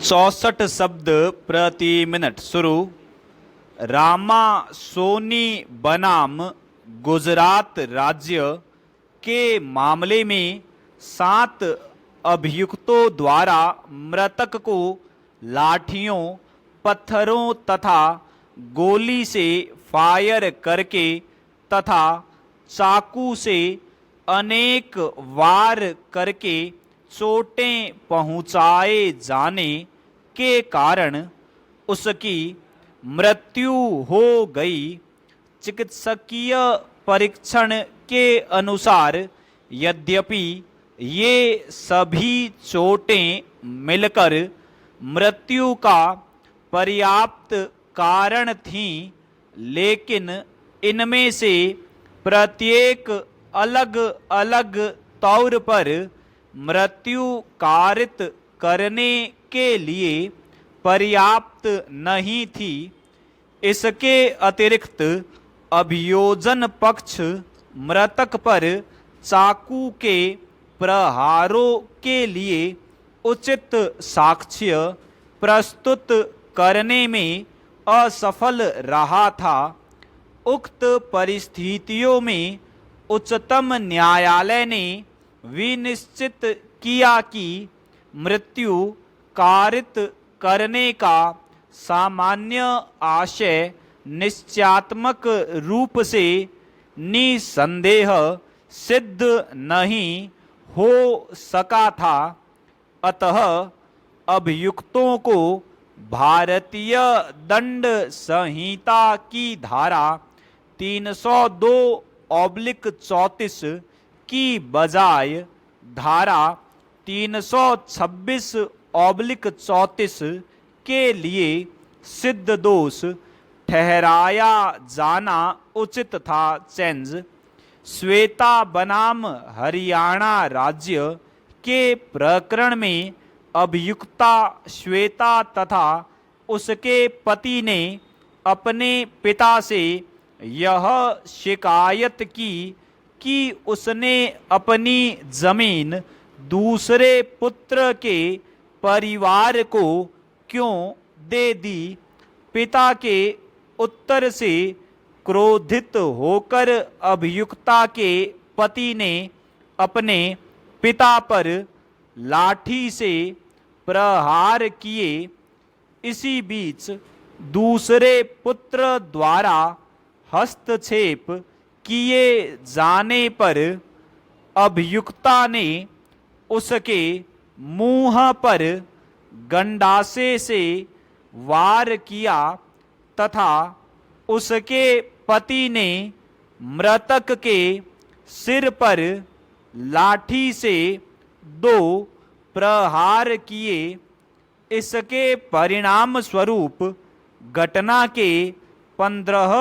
64 शब्द प्रति मिनट शुरू। रामा सोनी बनाम गुजरात राज्य के मामले में 7 अभियुक्तों द्वारा मृतक को लाठियों, पत्थरों तथा गोली से फायर करके तथा चाकू से अनेक वार करके चोटें पहुंचाए जाने के कारण उसकी मृत्यु हो गई। चिकित्सकीय परीक्षण के अनुसार यद्यपि ये सभी चोटें मिलकर मृत्यु का पर्याप्त कारण थीं, लेकिन इनमें से प्रत्येक अलग अलग तौर पर मृत्यु कारित करने के लिए पर्याप्त नहीं थी। इसके अतिरिक्त अभियोजन पक्ष मृतक पर चाकू के प्रहारों के लिए उचित साक्ष्य प्रस्तुत करने में असफल रहा था। उक्त परिस्थितियों में उच्चतम न्यायालय ने विनिश्चित किया कि मृत्यु कारित करने का सामान्य आशय निश्चयात्मक रूप से निसंदेह सिद्ध नहीं हो सका था। अतः अभियुक्तों को भारतीय दंड संहिता की धारा 302/34 की बजाय धारा 326/34 के लिए सिद्ध दोष ठहराया जाना उचित था। चेंज श्वेता बनाम हरियाणा राज्य के प्रकरण में अभियुक्ता श्वेता तथा उसके पति ने अपने पिता से यह शिकायत की कि उसने अपनी जमीन दूसरे पुत्र के परिवार को क्यों दे दी। पिता के उत्तर से क्रोधित होकर अभियुक्ता के पति ने अपने पिता पर लाठी से प्रहार किए। इसी बीच दूसरे पुत्र द्वारा हस्तक्षेप किए जाने पर अभियुक्ता ने उसके मुंह पर गंडासे से वार किया तथा उसके पति ने मृतक के सिर पर लाठी से 2 प्रहार किए। इसके परिणाम स्वरूप घटना के 15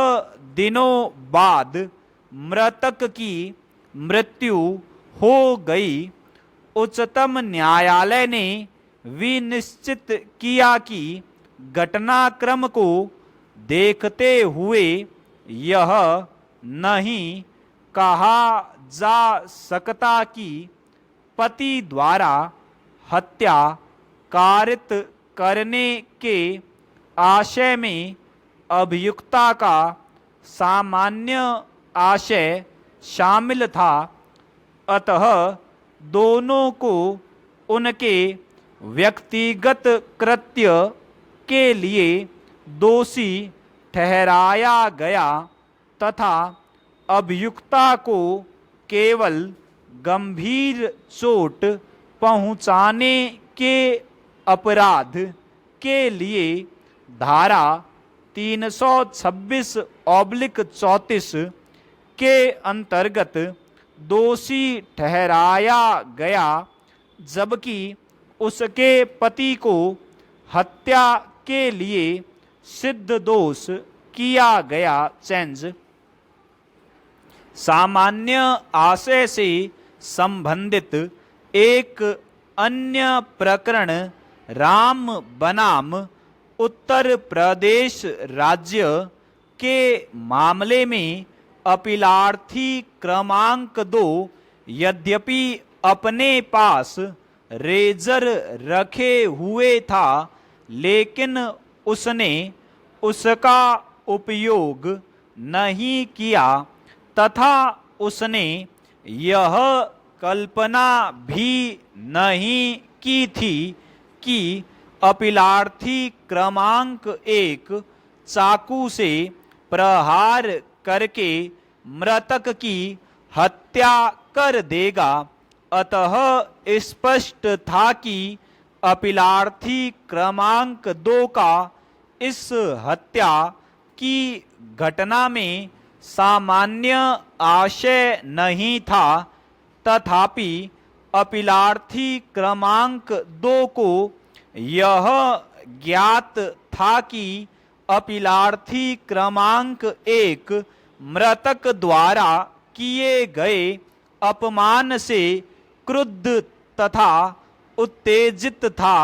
दिनों बाद मृतक की मृत्यु हो गई। उच्चतम न्यायालय ने विनिश्चित किया कि घटनाक्रम को देखते हुए यह नहीं कहा जा सकता कि पति द्वारा हत्या कारित करने के आशय में अभियुक्ता का सामान्य आशय शामिल था। अतः दोनों को उनके व्यक्तिगत कृत्य के लिए दोषी ठहराया गया तथा अभियुक्ता को केवल गंभीर चोट पहुंचाने के अपराध के लिए धारा 326/34 के अंतर्गत दोषी ठहराया गया, जबकि उसके पति को हत्या के लिए सिद्ध दोष किया गया। चेंज सामान्य आशय से संबंधित एक अन्य प्रकरण राम बनाम उत्तर प्रदेश राज्य के मामले में अपीलार्थी क्रमांक 2 यद्यपि अपने पास रेजर रखे हुए था, लेकिन उसने उसका उपयोग नहीं किया तथा उसने यह कल्पना भी नहीं की थी कि अपीलार्थी क्रमांक 1 चाकू से प्रहार करके मृतक की हत्या कर देगा। अतः स्पष्ट था कि अपीलार्थी क्रमांक 2 का इस हत्या की घटना में सामान्य आशय नहीं था, तथापि अपीलार्थी क्रमांक 2 को यह ज्ञात था कि अपीलार्थी क्रमांक 1 मृतक द्वारा किए गए अपमान से क्रुद्ध तथा उत्तेजित था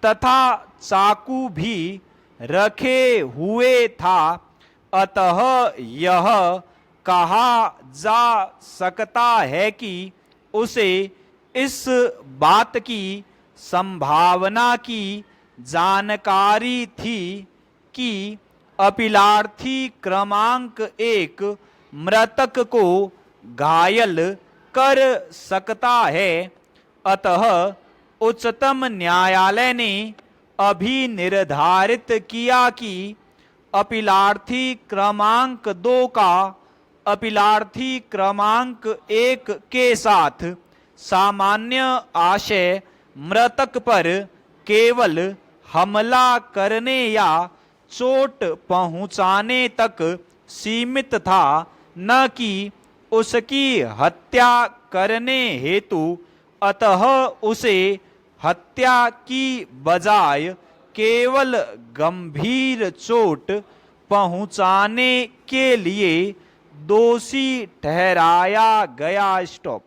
तथा चाकू भी रखे हुए था। अतः यह कहा जा सकता है कि उसे इस बात की संभावना की जानकारी थी कि अपीलार्थी क्रमांक 1 मृतक को घायल कर सकता है। अतः उच्चतम न्यायालय ने अभी निर्धारित किया कि अपीलार्थी क्रमांक 2 का अपीलार्थी क्रमांक 1 के साथ सामान्य आशय मृतक पर केवल हमला करने या चोट पहुंचाने तक सीमित था, न कि उसकी हत्या करने हेतु। अतः उसे हत्या की बजाय केवल गंभीर चोट पहुंचाने के लिए दोषी ठहराया गया। स्टॉप।